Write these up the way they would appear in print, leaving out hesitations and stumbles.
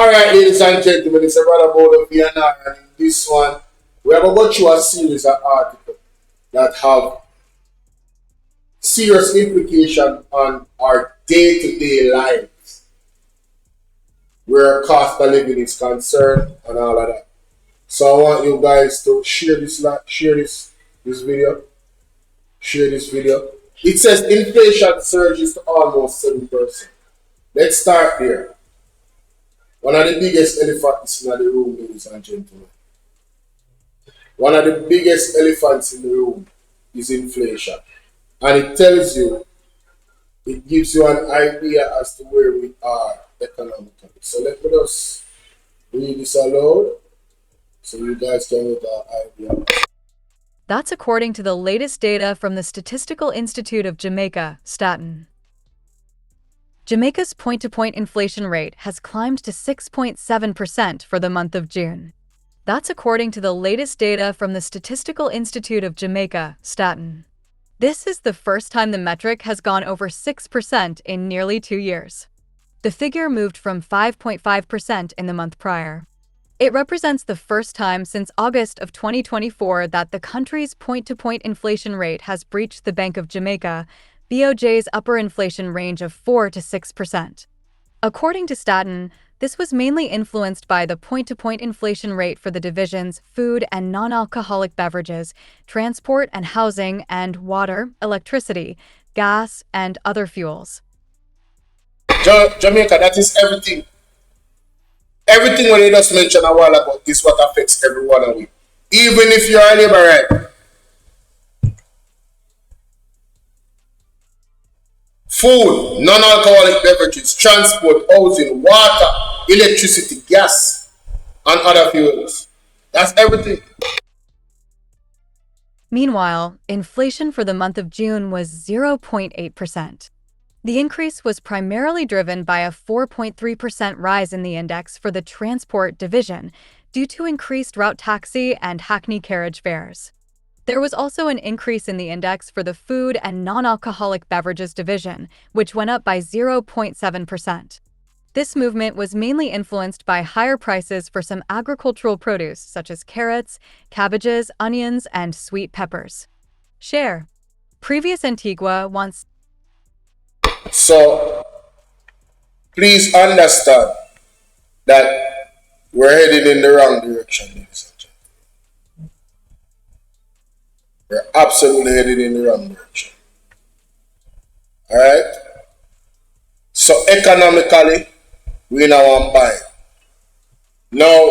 Alright, ladies and gentlemen, it's a brother Bolo VNR, and in this one, we are going to go through a series of articles that have serious implication on our day-to-day lives, where cost of living is concerned and all of that. So I want you guys to share this video. Share this video. It says inflation surges to almost 7%. Let's start there. One of the biggest elephants in the room, ladies and gentlemen. One of the biggest elephants in the room is inflation. And it tells you, it gives you an idea as to where we are economically. So let me just read this aloud so you guys can get an idea. That's according to the latest data from the Statistical Institute of Jamaica, Staten. Jamaica's point-to-point inflation rate has climbed to 6.7% for the month of June. That's according to the latest data from the Statistical Institute of Jamaica, Staten. This is the first time the metric has gone over 6% in nearly 2 years. The figure moved from 5.5% in the month prior. It represents the first time since August of 2024 that the country's point-to-point inflation rate has breached the Bank of Jamaica, BOJ's upper inflation range of 4 to 6%. According to Staten, this was mainly influenced by the point-to-point inflation rate for the divisions food and non-alcoholic beverages, transport and housing, and water, electricity, gas, and other fuels. Jamaica, that is everything. Everything what they just mentioned a while ago is what affects everyone of we. Even if you are a laborer. Food, non-alcoholic beverages, transport, housing, water, electricity, gas, and other fuels. That's everything. Meanwhile, inflation for the month of June was 0.8%. The increase was primarily driven by a 4.3% rise in the index for the transport division due to increased route taxi and hackney carriage fares. There was also an increase in the index for the food and non-alcoholic beverages division, which went up by 0.7%. This movement was mainly influenced by higher prices for some agricultural produce such as carrots, cabbages, onions, and sweet peppers. Share. Previous Antigua wants. So, please understand that we're heading in the wrong direction, ladies and gentlemen. We're absolutely headed in the wrong direction. Alright? So economically, we now want buy. Now,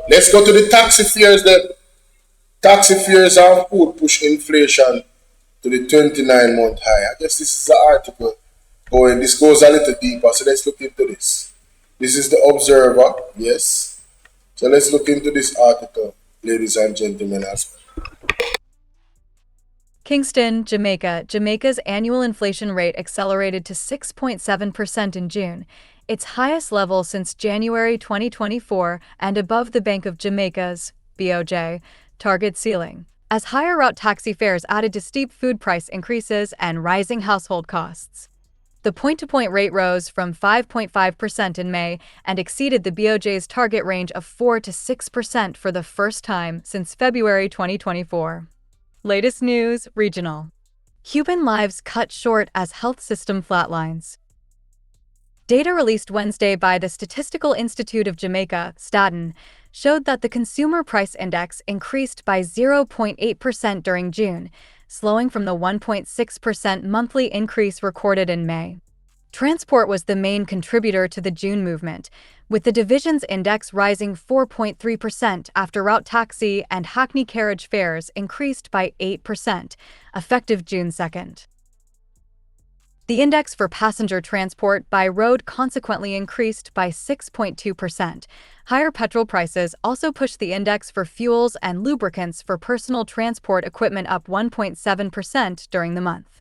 let's go to the taxi fares then. Taxi fares and food push inflation to the 29-month high. I guess this is the article going. This goes a little deeper, so let's look into this. This is the Observer, yes. So let's look into this article, ladies and gentlemen, as well. Kingston, Jamaica. Jamaica's annual inflation rate accelerated to 6.7% in June, its highest level since January 2024 and above the Bank of Jamaica's, BOJ, target ceiling, as higher route taxi fares added to steep food price increases and rising household costs. The point-to-point rate rose from 5.5% in May and exceeded the BOJ's target range of 4 to 6% for the first time since February 2024. Latest news, regional. Cuban lives cut short as health system flatlines. Data released Wednesday by the Statistical Institute of Jamaica, Staten, showed that the Consumer Price Index increased by 0.8% during June, slowing from the 1.6% monthly increase recorded in May. Transport was the main contributor to the June movement, with the division's index rising 4.3% after route taxi and hackney carriage fares increased by 8%, effective June 2nd. The index for passenger transport by road consequently increased by 6.2%. Higher petrol prices also pushed the index for fuels and lubricants for personal transport equipment up 1.7% during the month.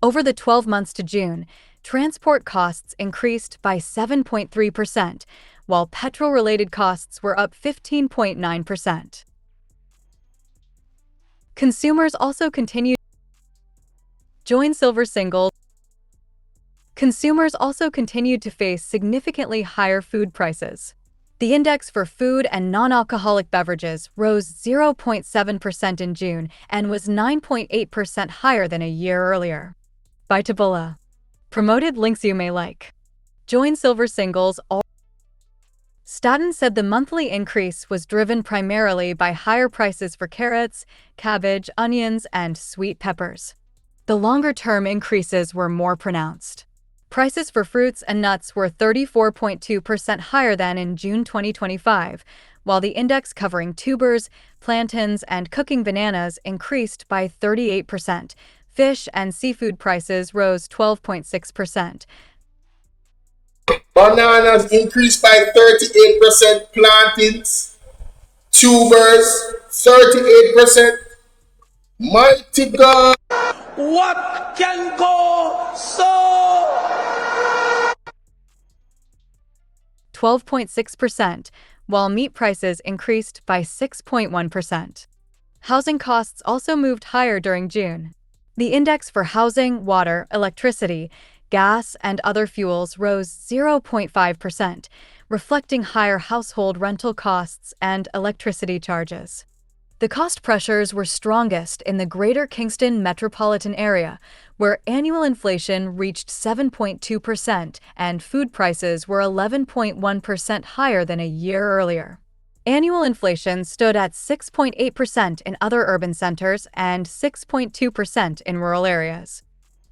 Over the 12 months to June, transport costs increased by 7.3%, while petrol-related costs were up 15.9%. Consumers also continued. Join Silver Single. Consumers also continued to face significantly higher food prices. The index for food and non-alcoholic beverages rose 0.7% in June and was 9.8% higher than a year earlier. By Bolo. Promoted links you may like. Join Silver Singles. Staten said the monthly increase was driven primarily by higher prices for carrots, cabbage, onions, and sweet peppers. The longer-term increases were more pronounced. Prices for fruits and nuts were 34.2% higher than in June 2025, while the index covering tubers, plantains, and cooking bananas increased by 38%. Fish and seafood prices rose 12.6%. Bananas increased by 38%, plantains, tubers, 38%. Mighty God! What can go so? 12.6%, while meat prices increased by 6.1%. Housing costs also moved higher during June. The index for housing, water, electricity, gas, and other fuels rose 0.5%, reflecting higher household rental costs and electricity charges. The cost pressures were strongest in the Greater Kingston metropolitan area, where annual inflation reached 7.2% and food prices were 11.1% higher than a year earlier. Annual inflation stood at 6.8% in other urban centers and 6.2% in rural areas.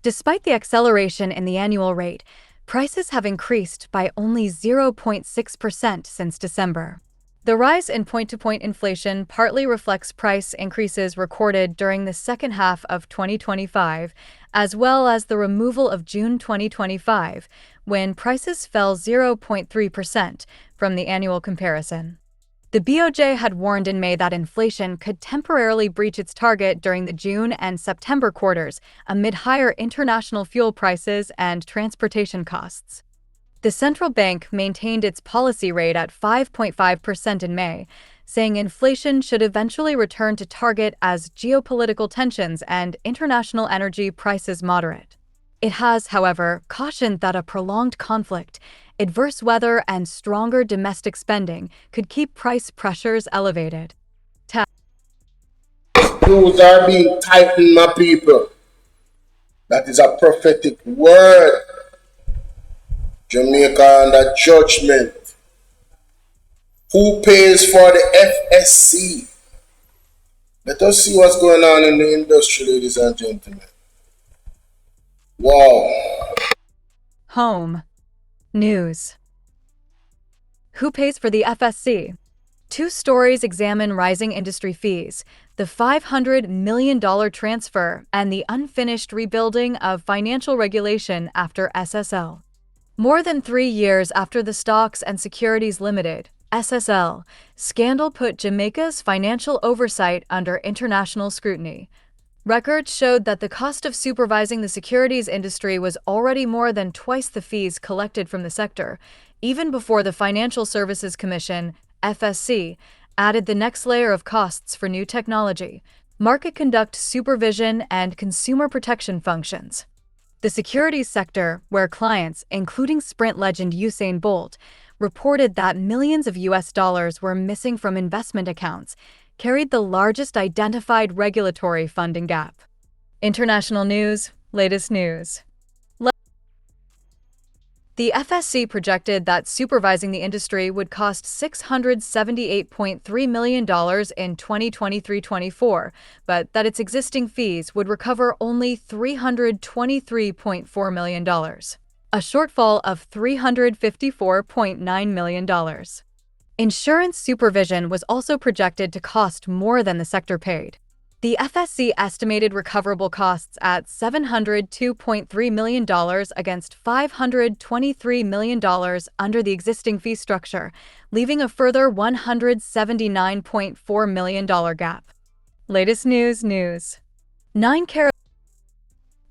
Despite the acceleration in the annual rate, prices have increased by only 0.6% since December. The rise in point-to-point inflation partly reflects price increases recorded during the second half of 2025, as well as the removal of June 2025, when prices fell 0.3% from the annual comparison. The BOJ had warned in May that inflation could temporarily breach its target during the June and September quarters amid higher international fuel prices and transportation costs. The central bank maintained its policy rate at 5.5% in May, saying inflation should eventually return to target as geopolitical tensions and international energy prices moderate. It has, however, cautioned that a prolonged conflict, adverse weather, and stronger domestic spending could keep price pressures elevated. Rules are being tightened, my people. That is a prophetic word. Jamaica under judgment. Who pays for the FSC? Let us see what's going on in the industry, ladies and gentlemen. Wow. Home. News. Who pays for the FSC? Two stories examine rising industry fees, the $500 million transfer, and the unfinished rebuilding of financial regulation after SSL. More than 3 years after the Stocks and Securities Limited (SSL) scandal put Jamaica's financial oversight under international scrutiny. Records showed that the cost of supervising the securities industry was already more than twice the fees collected from the sector, even before the Financial Services Commission (FSC) added the next layer of costs for new technology, market conduct supervision, and consumer protection functions. The securities sector, where clients, including Sprint legend Usain Bolt, reported that millions of US dollars were missing from investment accounts, carried the largest identified regulatory funding gap. International news, latest news. The FSC projected that supervising the industry would cost $678.3 million in 2023-24, but that its existing fees would recover only $323.4 million, a shortfall of $354.9 million. Insurance supervision was also projected to cost more than the sector paid. The FSC estimated recoverable costs at $702.3 million against $523 million under the existing fee structure, leaving a further $179.4 million gap. Latest news.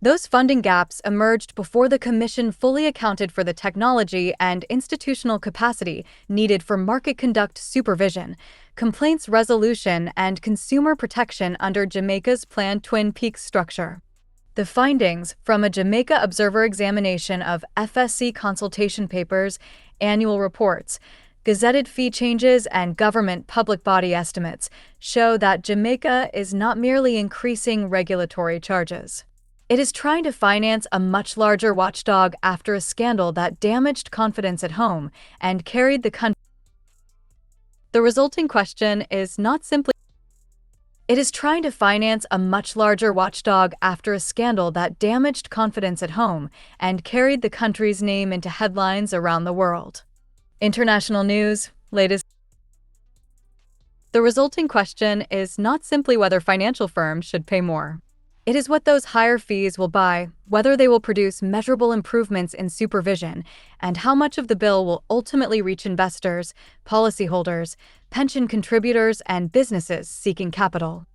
Those funding gaps emerged before the Commission fully accounted for the technology and institutional capacity needed for market conduct supervision, complaints resolution, and consumer protection under Jamaica's planned Twin Peaks structure. The findings from a Jamaica Observer examination of FSC consultation papers, annual reports, Gazetted fee changes and government public body estimates show that Jamaica is not merely increasing regulatory charges. It is trying to finance a much larger watchdog after a scandal that damaged confidence at home and carried the country. The resulting question is not simply. It is trying to finance a much larger watchdog after a scandal that damaged confidence at home and carried the country's name into headlines around the world. International news, latest. The resulting question is not simply whether financial firms should pay more. It is what those higher fees will buy, whether they will produce measurable improvements in supervision, and how much of the bill will ultimately reach investors, policyholders, pension contributors, and businesses seeking capital.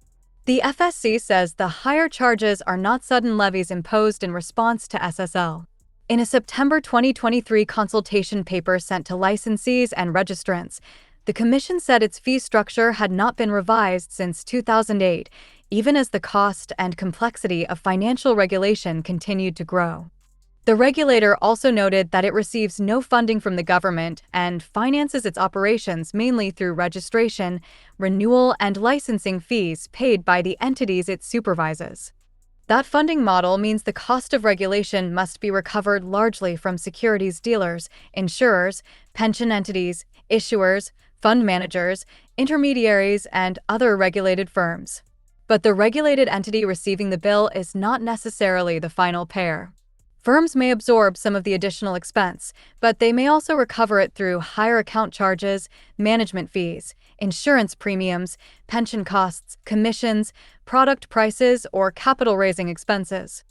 The FSC says the higher charges are not sudden levies imposed in response to SSL. In a September 2023 consultation paper sent to licensees and registrants, the Commission said its fee structure had not been revised since 2008, even as the cost and complexity of financial regulation continued to grow. The regulator also noted that it receives no funding from the government and finances its operations mainly through registration, renewal, and licensing fees paid by the entities it supervises. That funding model means the cost of regulation must be recovered largely from securities dealers, insurers, pension entities, issuers, fund managers, intermediaries, and other regulated firms. But the regulated entity receiving the bill is not necessarily the final payer. Firms may absorb some of the additional expense, but they may also recover it through higher account charges, management fees, insurance premiums, pension costs, commissions, product prices, or capital raising expenses.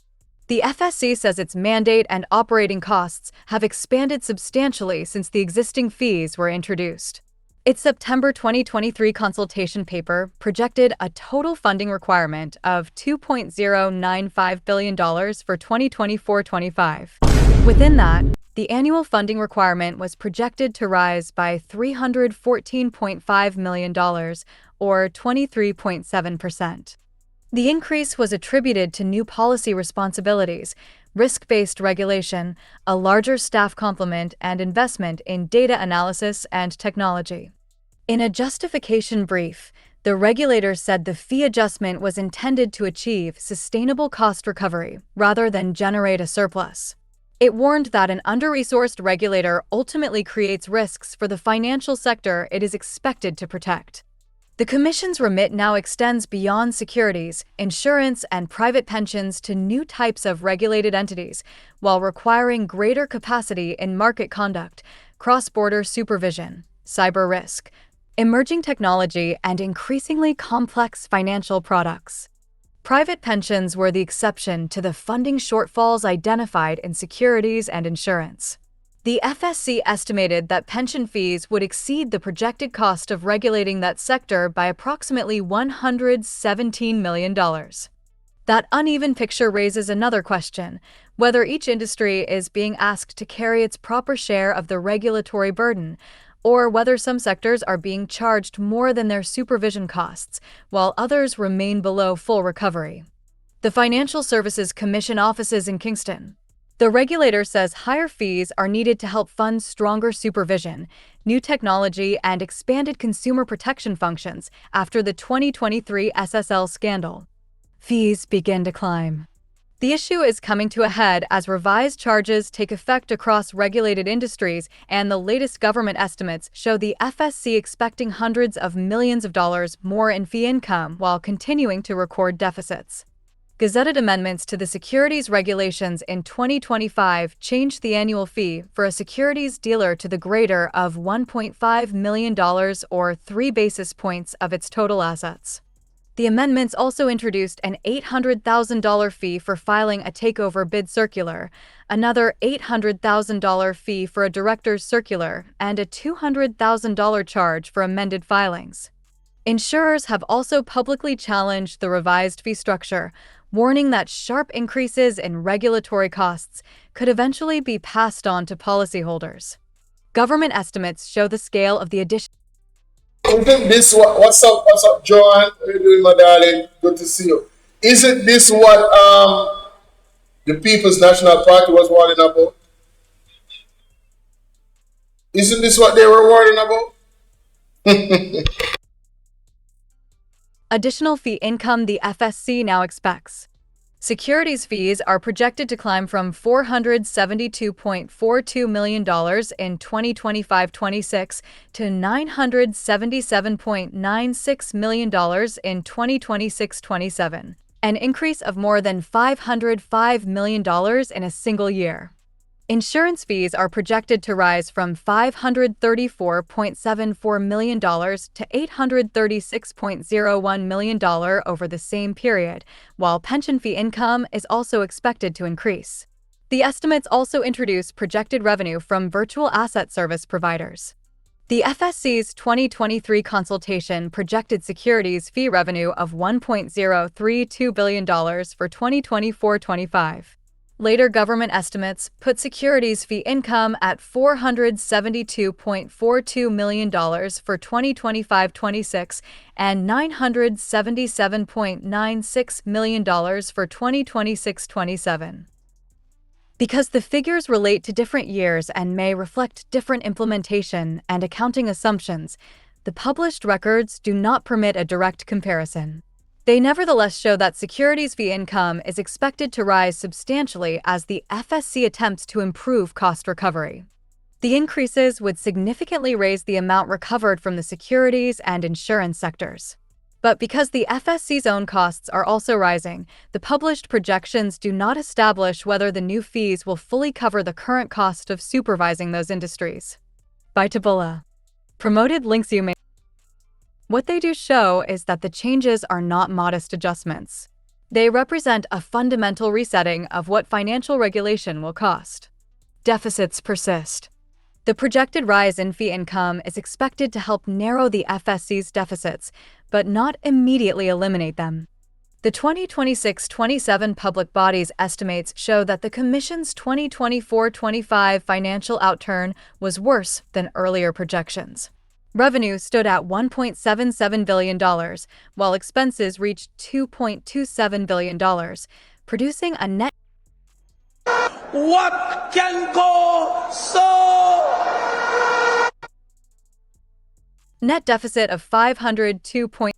The FSC says its mandate and operating costs have expanded substantially since the existing fees were introduced. Its September 2023 consultation paper projected a total funding requirement of $2.095 billion for 2024-25. Within that, the annual funding requirement was projected to rise by $314.5 million, or 23.7%. The increase was attributed to new policy responsibilities, risk-based regulation, a larger staff complement, and investment in data analysis and technology. In a justification brief, the regulator said the fee adjustment was intended to achieve sustainable cost recovery rather than generate a surplus. It warned that an under-resourced regulator ultimately creates risks for the financial sector it is expected to protect. The Commission's remit now extends beyond securities, insurance, and private pensions to new types of regulated entities, while requiring greater capacity in market conduct, cross-border supervision, cyber risk, emerging technology, and increasingly complex financial products. Private pensions were the exception to the funding shortfalls identified in securities and insurance. The FSC estimated that pension fees would exceed the projected cost of regulating that sector by approximately $117 million. That uneven picture raises another question: whether each industry is being asked to carry its proper share of the regulatory burden, or whether some sectors are being charged more than their supervision costs, while others remain below full recovery. The Financial Services Commission offices in Kingston. The regulator says higher fees are needed to help fund stronger supervision, new technology, and expanded consumer protection functions after the 2023 SSL scandal. Fees begin to climb. The issue is coming to a head as revised charges take effect across regulated industries, and the latest government estimates show the FSC expecting hundreds of millions of dollars more in fee income while continuing to record deficits. Gazetted amendments to the securities regulations in 2025 changed the annual fee for a securities dealer to the greater of $1.5 million, or 3 basis points of its total assets. The amendments also introduced an $800,000 fee for filing a takeover bid circular, another $800,000 fee for a director's circular, and a $200,000 charge for amended filings. Insurers have also publicly challenged the revised fee structure, warning that sharp increases in regulatory costs could eventually be passed on to policyholders. Government estimates show the scale of the addition. Isn't this what's up, Joanne? How you doing, my darling? Good to see you. Isn't this what the People's National Party was warning about? Isn't this what they were warning about? Additional fee income the FSC now expects. Securities fees are projected to climb from $472.42 million in 2025-26 to $977.96 million in 2026-27, an increase of more than $505 million in a single year. Insurance fees are projected to rise from $534.74 million to $836.01 million over the same period, while pension fee income is also expected to increase. The estimates also introduce projected revenue from virtual asset service providers. The FSC's 2023 consultation projected securities fee revenue of $1.032 billion for 2024-25. Later government estimates put securities fee income at $472.42 million for 2025-26 and $977.96 million for 2026-27. Because the figures relate to different years and may reflect different implementation and accounting assumptions, the published records do not permit a direct comparison. They nevertheless show that securities fee income is expected to rise substantially as the FSC attempts to improve cost recovery. The increases would significantly raise the amount recovered from the securities and insurance sectors. But because the FSC's own costs are also rising, the published projections do not establish whether the new fees will fully cover the current cost of supervising those industries. By Bolo. Promoted links you may. What they do show is that the changes are not modest adjustments. They represent a fundamental resetting of what financial regulation will cost. Deficits persist. The projected rise in fee income is expected to help narrow the FSC's deficits, but not immediately eliminate them. The 2026-27 Public Bodies estimates show that the Commission's 2024-25 financial outturn was worse than earlier projections. Revenue stood at $1.77 billion, while expenses reached $2.27 billion, producing a net What can go so? net deficit of $502.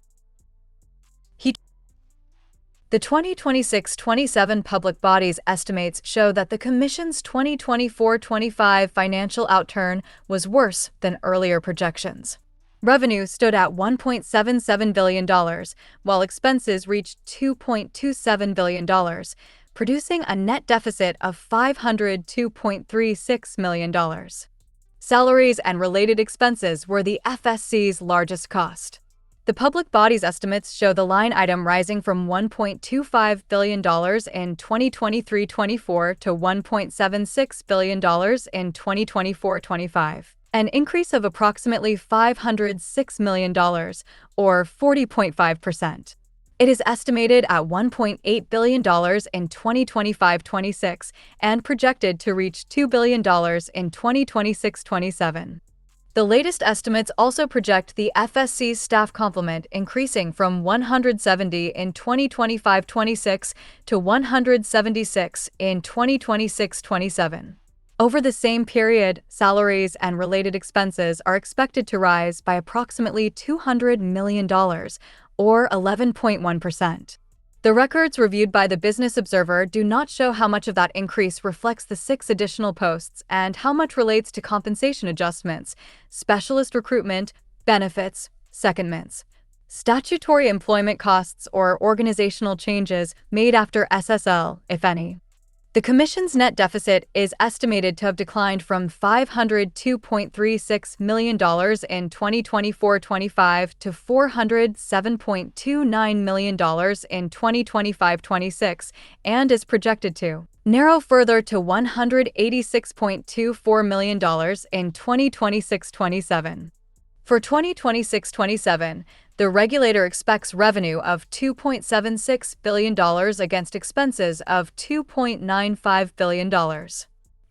The 2026-27 Public Bodies estimates show that the Commission's 2024-25 financial outturn was worse than earlier projections. Revenue stood at $1.77 billion, while expenses reached $2.27 billion, producing a net deficit of $502.36 million. Salaries and related expenses were the FSC's largest cost. The Public Bodies estimates show the line item rising from $1.25 billion in 2023-24 to $1.76 billion in 2024-25, an increase of approximately $506 million, or 40.5%. It is estimated at $1.8 billion in 2025-26 and projected to reach $2 billion in 2026-27. The latest estimates also project the FSC's staff complement increasing from 170 in 2025-26 to 176 in 2026-27. Over the same period, salaries and related expenses are expected to rise by approximately $200 million, or 11.1%. The records reviewed by the Business Observer do not show how much of that increase reflects the 6 additional posts and how much relates to compensation adjustments, specialist recruitment, benefits, secondments, statutory employment costs, or organizational changes made after SSL, if any. The Commission's net deficit is estimated to have declined from $502.36 million in 2024-25 to $407.29 million in 2025-26 and is projected to narrow further to $186.24 million in 2026-27. For 2026-27, the regulator expects revenue of $2.76 billion against expenses of $2.95 billion.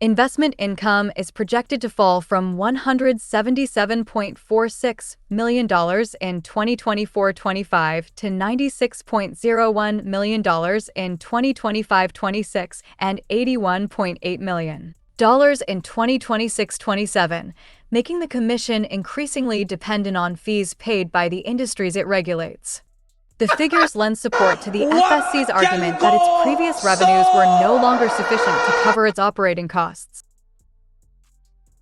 Investment income is projected to fall from $177.46 million in 2024-25 to $96.01 million in 2025-26 and $81.8 million in 2026-27. making the Commission increasingly dependent on fees paid by the industries it regulates. The figures lend support to the FSC's argument that its previous revenues were no longer sufficient to cover its operating costs.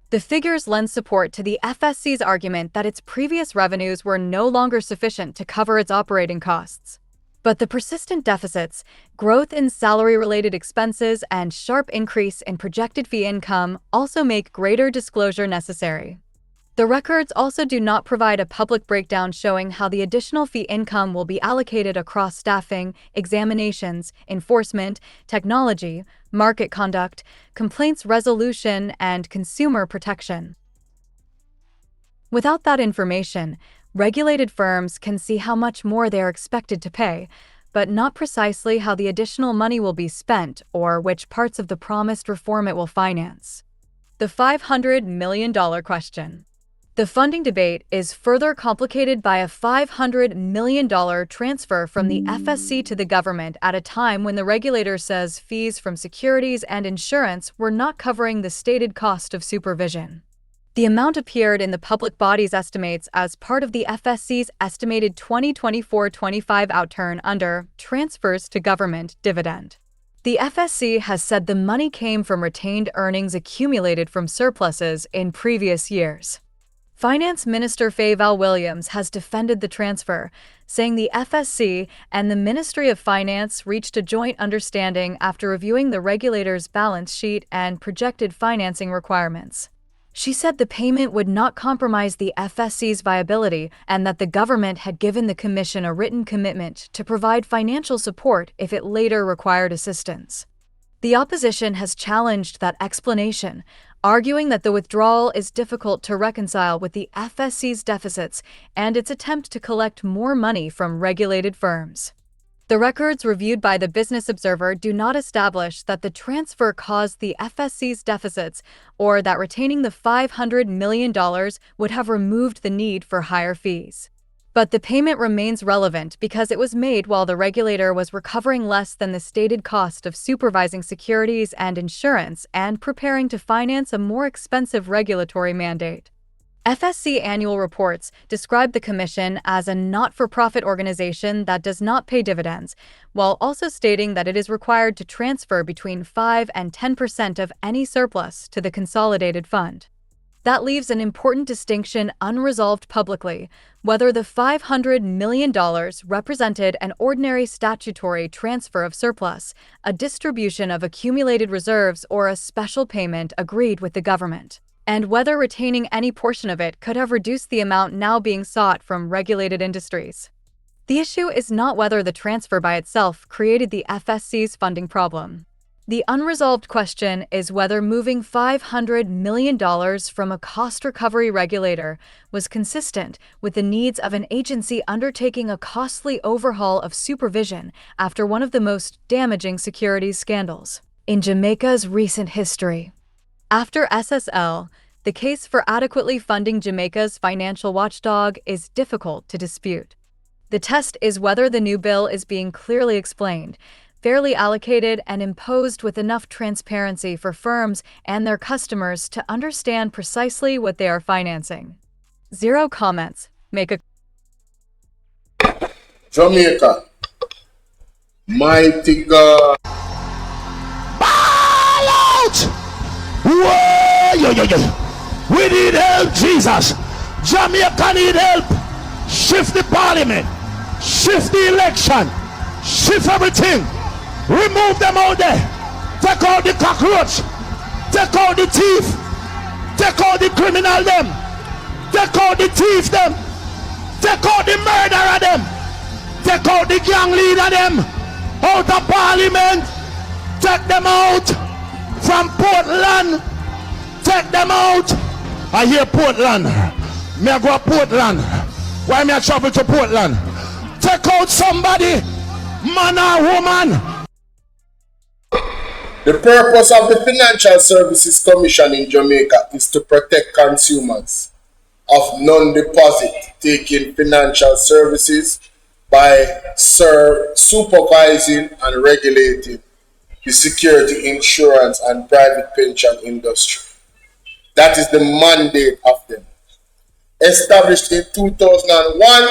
The figures lend support to the FSC's argument that its previous revenues were no longer sufficient to cover its operating costs. But the persistent deficits, growth in salary-related expenses, and sharp increase in projected fee income also make greater disclosure necessary. The records also do not provide a public breakdown showing how the additional fee income will be allocated across staffing, examinations, enforcement, technology, market conduct, complaints resolution, and consumer protection. Without that information, regulated firms can see how much more they are expected to pay, but not precisely how the additional money will be spent or which parts of the promised reform it will finance. The $500 million question. The funding debate is further complicated by a $500 million transfer from the FSC to the government at a time when the regulator says fees from securities and insurance were not covering the stated cost of supervision. The amount appeared in the public body's estimates as part of the FSC's estimated 2024-25 outturn under transfers to government dividend. The FSC has said the money came from retained earnings accumulated from surpluses in previous years. Finance Minister Faye Williams has defended the transfer, saying the FSC and the Ministry of Finance reached a joint understanding after reviewing the regulator's balance sheet and projected financing requirements. She said the payment would not compromise the FSC's viability and that the government had given the Commission a written commitment to provide financial support if it later required assistance. The opposition has challenged that explanation, arguing that the withdrawal is difficult to reconcile with the FSC's deficits and its attempt to collect more money from regulated firms. The records reviewed by the Business Observer do not establish that the transfer caused the FSC's deficits or that retaining the $500 million would have removed the need for higher fees. But the payment remains relevant because it was made while the regulator was recovering less than the stated cost of supervising securities and insurance and preparing to finance a more expensive regulatory mandate. FSC annual reports describe the Commission as a not-for-profit organization that does not pay dividends, while also stating that it is required to transfer between 5 and 10% of any surplus to the consolidated fund. That leaves an important distinction unresolved publicly, whether the $500 million represented an ordinary statutory transfer of surplus, a distribution of accumulated reserves, or a special payment agreed with the government, and whether retaining any portion of it could have reduced the amount now being sought from regulated industries. The issue is not whether the transfer by itself created the FSC's funding problem. The unresolved question is whether moving $500 million from a cost recovery regulator was consistent with the needs of an agency undertaking a costly overhaul of supervision after one of the most damaging securities scandals in Jamaica's recent history. After SSL, the case for adequately funding Jamaica's financial watchdog is difficult to dispute. The test is whether the new bill is being clearly explained, fairly allocated, and imposed with enough transparency for firms and their customers to understand precisely what they are financing. Zero comments. Make a Jamaica. Mighty God. Ball out! Whoa! Yo, yo, yo. We need help, Jesus. Jamaica need help. Shift the parliament. Shift the election. Shift everything. Remove them out there. Take out the cockroach. Take out the thief. Take out the criminal them. Take out the thief them. Take out the murderer them. Take out the gang leader them. Out of parliament. Take them out from Portland. Take them out. I hear Portland. Me I go to Portland. Why me I travel to Portland? Take out somebody, man or woman. The purpose of the Financial Services Commission in Jamaica is to protect consumers of non-deposit taking financial services by supervising and regulating the security, insurance, and private pension industry. That is the mandate of them. Established in 2001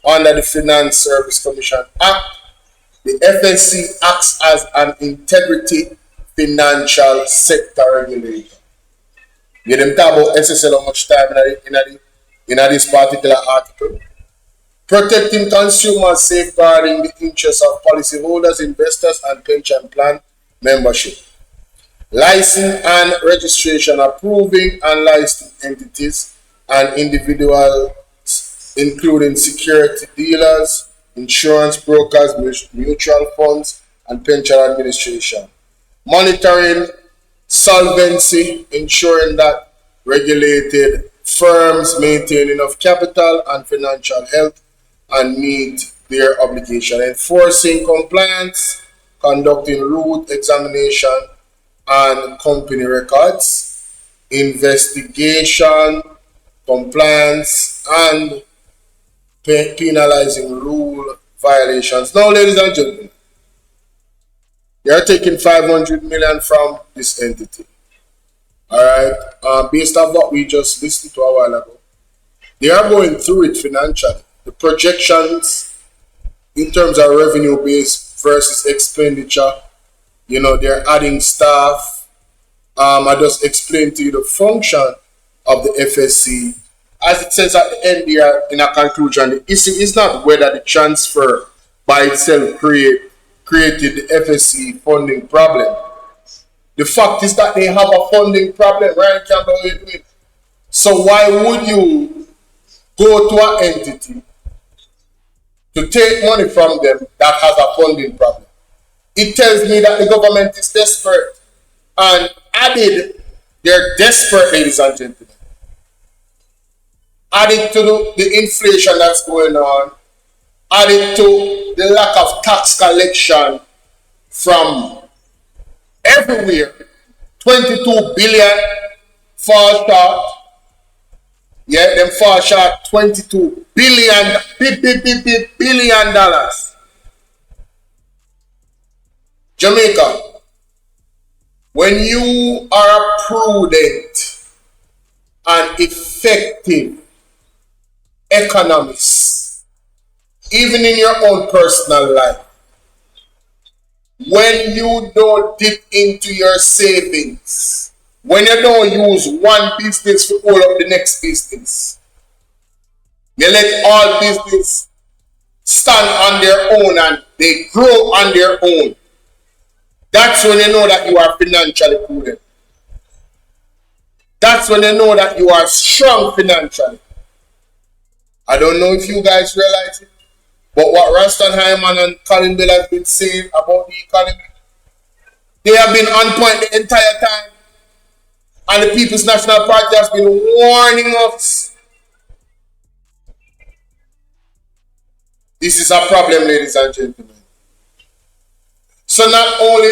under the Finance Service Commission Act, the FSC acts as an integrity financial sector regulator. You them talk about SSL how much time in this particular article. Protecting consumers, safeguarding the interests of policyholders, investors, and pension plan membership. License and registration, approving and licensed entities and individuals, including security dealers, insurance brokers, mutual funds, and pension administration. Monitoring solvency, ensuring that regulated firms maintain enough capital and financial health and meet their obligation. Enforcing compliance, conducting root examination and company records, investigation, compliance, and penalizing rule violations. Now, ladies and gentlemen, they are taking 500 million from this entity. Alright, based on what we just listened to a while ago, they are going through it financially. The projections in terms of revenue base versus expenditure, they're adding staff. I just explained to you the function of the FSC. As it says at the end here in a conclusion, the issue is not whether the transfer by itself created the FSC funding problem. The fact is that they have a funding problem. Ryan Campbell is doing. So why would you go to an entity to take money from them that has a funding problem? It tells me that the government is desperate, and added, they're desperate, ladies and gentlemen. Added to the inflation that's going on, added to the lack of tax collection from everywhere, 22 billion fall short. Yeah, them fall short 22 billion dollars. Jamaica, when you are a prudent and effective economist, even in your own personal life, when you don't dip into your savings, when you don't use one business to hold up the next business, you let all business stand on their own and they grow on their own. That's when you know that you are financially prudent. That's when you know that you are strong financially. I don't know if you guys realize it, but what Raston Hyman and Colin Bell have been saying about the economy, they have been on point the entire time. And the People's National Party has been warning us. This is a problem, ladies and gentlemen. So not only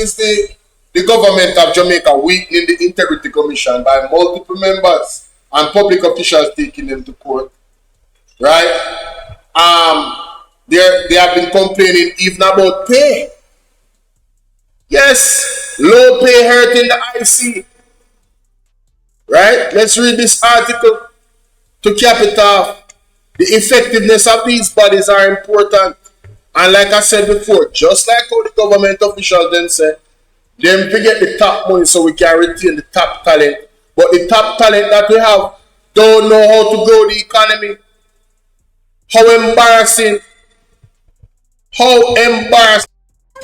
is the government of Jamaica weakening the Integrity Commission by multiple members and public officials taking them to court, right? They have been complaining even about pay. Yes, low pay hurting the IC. Right? Let's read this article to cap it off. The effectiveness of these bodies are important. And like I said before, just like how the government officials then said, them forget the top money so we can retain the top talent. But the top talent that we have don't know how to grow the economy. How embarrassing. How embarrassing.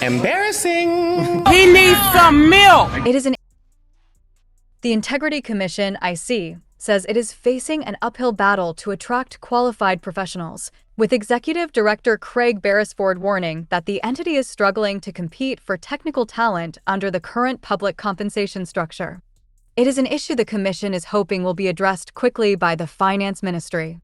Embarrassing. He needs some milk. The Integrity Commission, IC, says it is facing an uphill battle to attract qualified professionals, with Executive Director Craig Beresford warning that the entity is struggling to compete for technical talent under the current public compensation structure. It is an issue the Commission is hoping will be addressed quickly by the Finance Ministry.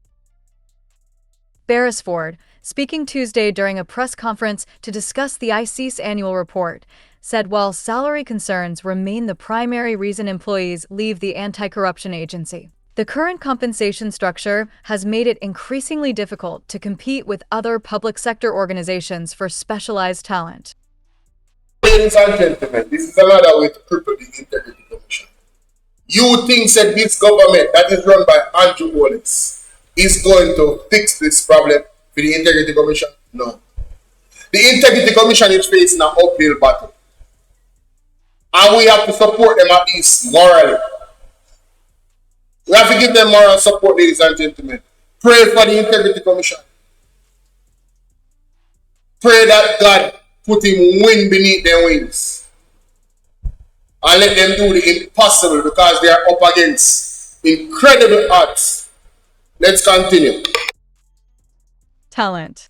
Beresford, speaking Tuesday during a press conference to discuss the IC's annual report, said while salary concerns remain the primary reason employees leave the anti-corruption agency, the current compensation structure has made it increasingly difficult to compete with other public sector organizations for specialized talent. Ladies and gentlemen, this is another way to cripple the Integrity Commission. You think that this government that is run by Andrew Wallace is going to fix this problem for the Integrity Commission? No. The Integrity Commission is facing an uphill battle. And we have to support them at least morally. We have to give them moral support, ladies and gentlemen. Pray for the Integrity Commission. Pray that God put him wind beneath their wings. And let them do the impossible because they are up against incredible odds. Let's continue. Talent.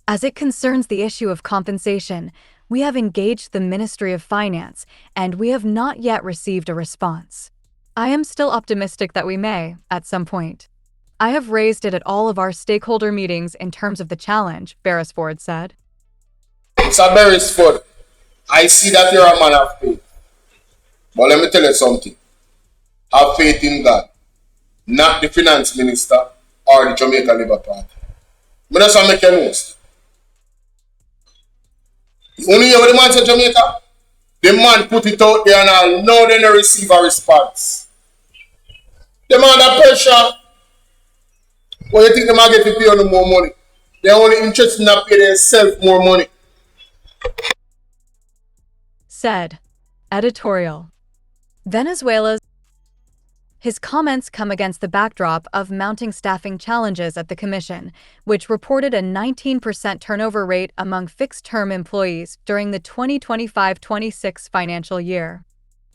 As it concerns the issue of compensation, we have engaged the Ministry of Finance, and we have not yet received a response. I am still optimistic that we may, at some point. I have raised it at all of our stakeholder meetings in terms of the challenge, Beresford said. Mr. Beresford, I see that you're a man of faith. But let me tell you something. Have faith in God, not the finance minister or the Jamaica Labour Party. But that's what I make you know. You only hear what the man said Jamaica? The man put it out there and all. Now they don't receive a response. The man under pressure. What you think they might get to pay on more money? They're only interested in paying themselves more money. Said. Editorial. Venezuela's. His comments come against the backdrop of mounting staffing challenges at the Commission, which reported a 19% turnover rate among fixed-term employees during the 2025-26 financial year.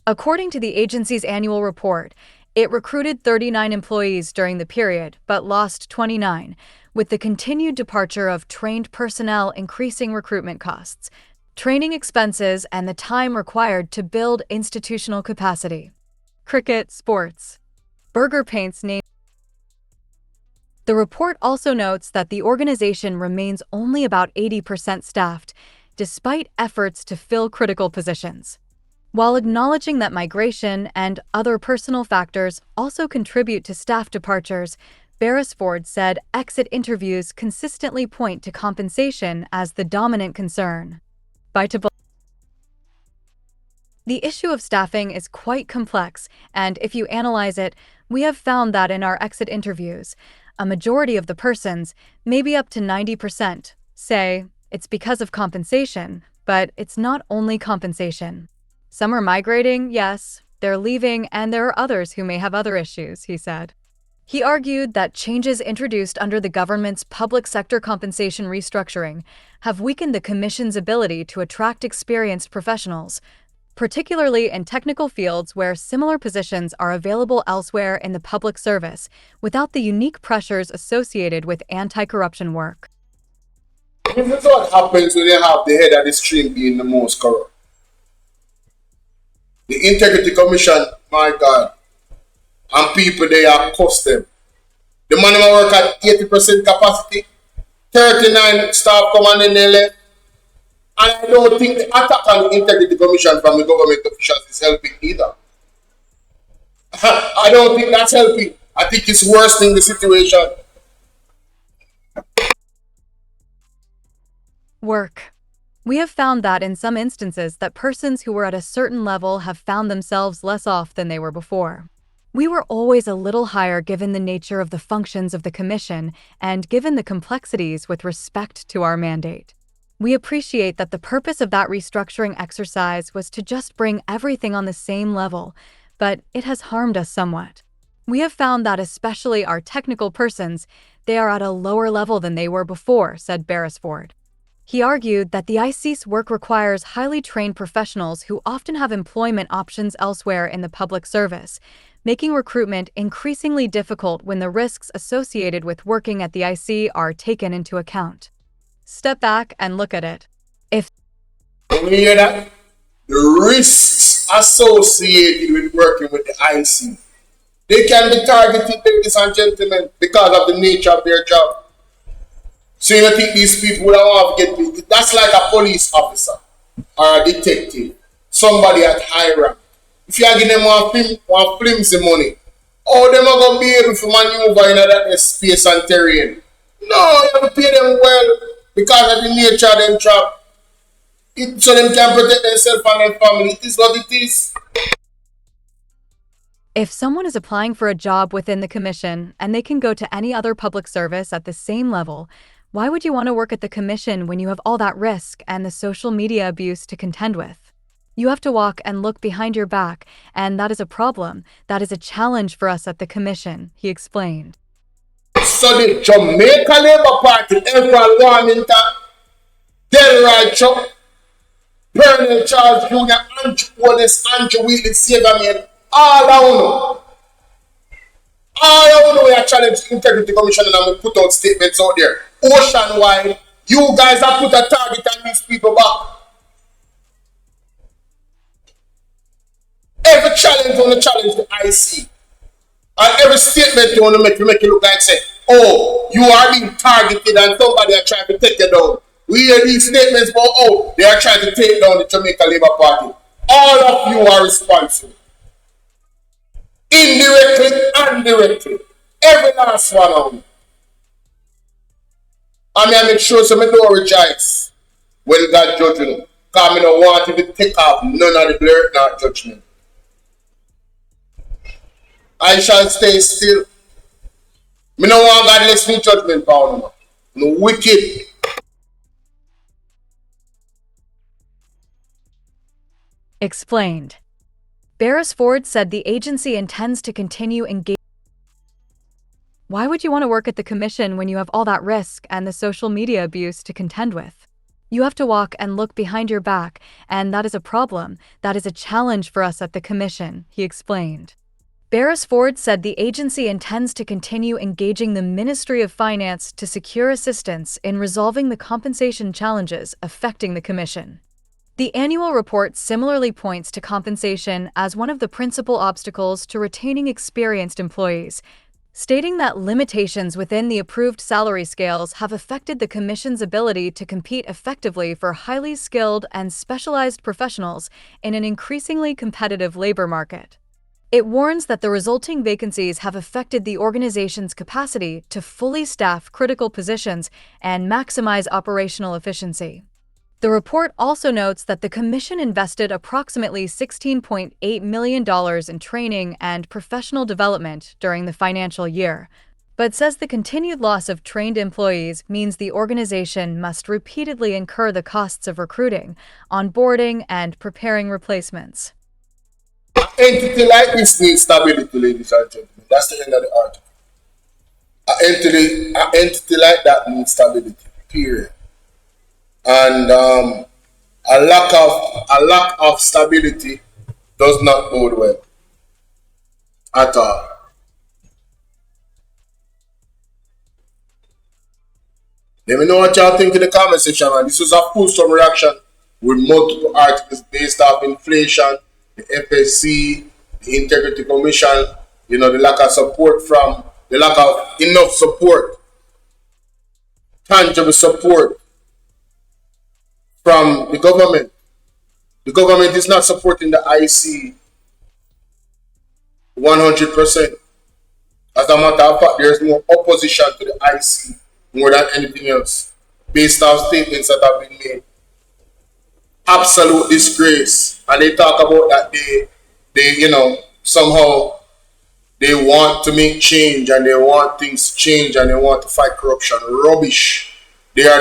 According to the agency's annual report, it recruited 39 employees during the period, but lost 29, with the continued departure of trained personnel increasing recruitment costs, training expenses, and the time required to build institutional capacity. Cricket Sports. Burger Paints name. The report also notes that the organization remains only about 80% staffed, despite efforts to fill critical positions. While acknowledging that migration and other personal factors also contribute to staff departures, Beresford said exit interviews consistently point to compensation as the dominant concern. The issue of staffing is quite complex, and if you analyze it, we have found that in our exit interviews, a majority of the persons, maybe up to 90%, say it's because of compensation, but it's not only compensation. Some are migrating, yes, they're leaving, and there are others who may have other issues, he said. He argued that changes introduced under the government's public sector compensation restructuring have weakened the Commission's ability to attract experienced professionals, particularly in technical fields where similar positions are available elsewhere in the public service, without the unique pressures associated with anti-corruption work. This is what happens when you have the head of the stream being the most corrupt. The Integrity Commission, my God, and people they are cost them. The man who work at 80% capacity, 39 staff come on in there left. And I don't think the attack on the Integrity Commission from the government officials is helping either. I don't think that's helping. I think it's worsening the situation. Work. We have found that in some instances that persons who were at a certain level have found themselves less off than they were before. We were always a little higher given the nature of the functions of the Commission and given the complexities with respect to our mandate. We appreciate that the purpose of that restructuring exercise was to just bring everything on the same level, but it has harmed us somewhat. We have found that especially our technical persons, they are at a lower level than they were before, said Beresford. He argued that the IC's work requires highly trained professionals who often have employment options elsewhere in the public service, making recruitment increasingly difficult when the risks associated with working at the IC are taken into account. Step back and look at it. When you hear that, the risks associated with working with the IC, they can be targeted, ladies and gentlemen, because of the nature of their job. So you think these people would want to get, that's like a police officer or a detective, somebody at high rank. If you are giving them one flimsy money, how them are going to be able to maneuver in that space and terrain? No, you have to pay them well because of the nature of them job. so them can protect themselves and their family. It is what it is. If someone is applying for a job within the Commission and they can go to any other public service at the same level, why would you want to work at the Commission when you have all that risk and the social media abuse to contend with? You have to walk and look behind your back, and that is a problem. That is a challenge for us at the Commission, he explained. So the Jamaica Labour Party, Everal Warmington, Delroy Chuck, Bernal Charles Jr., Andrew Wallace, Andrew Wheatley, Saberman, all I know we are challenging the Integrity Commission and we put out statements out there. Ocean-wide, you guys have put a target on these people back. Every challenge you want to challenge the IC. And every statement you want to make it look like say, oh, you are being targeted and somebody are trying to take you down. We hear these statements about, oh, they are trying to take down the Jamaica Labour Party. All of you are responsible. Indirectly and directly. Every last one of them. And I make sure so I don't rejoice when God judges them. Because I don't want to take off none of the blur nor judgment. I shall stay still. I don't want God listening judgment power no. No wicked. Explained. Beresford said the agency intends to continue engaging. Why would you want to work at the Commission when you have all that risk and the social media abuse to contend with? You have to walk and look behind your back, and that is a problem. That is a challenge for us at the Commission, he explained. Beresford said the agency intends to continue engaging the Ministry of Finance to secure assistance in resolving the compensation challenges affecting the Commission. The annual report similarly points to compensation as one of the principal obstacles to retaining experienced employees, stating that limitations within the approved salary scales have affected the Commission's ability to compete effectively for highly skilled and specialized professionals in an increasingly competitive labor market. It warns that the resulting vacancies have affected the organization's capacity to fully staff critical positions and maximize operational efficiency. The report also notes that the Commission invested approximately $16.8 million in training and professional development during the financial year, but says the continued loss of trained employees means the organization must repeatedly incur the costs of recruiting, onboarding, and preparing replacements. An entity like this needs stability, ladies and gentlemen. That's the end of the article. An entity like that needs stability, period. And a lack of stability does not bode well at all. Let me know what y'all think in the comment section, man. This was a full sum reaction with multiple articles based off inflation, the FSC, the Integrity Commission, the lack of support the lack of enough support, tangible support from the government. The government is not supporting the IC 100%. As a matter of fact, there is more opposition to the IC more than anything else, based on statements that have been made. Absolute disgrace. And they talk about that they somehow they want to make change and they want things to change and they want to fight corruption. Rubbish. They are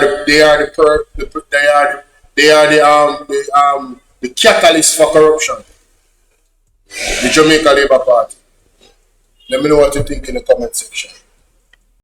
the catalyst for corruption. The Jamaica Labour Party. Let me know what you think in the comment section.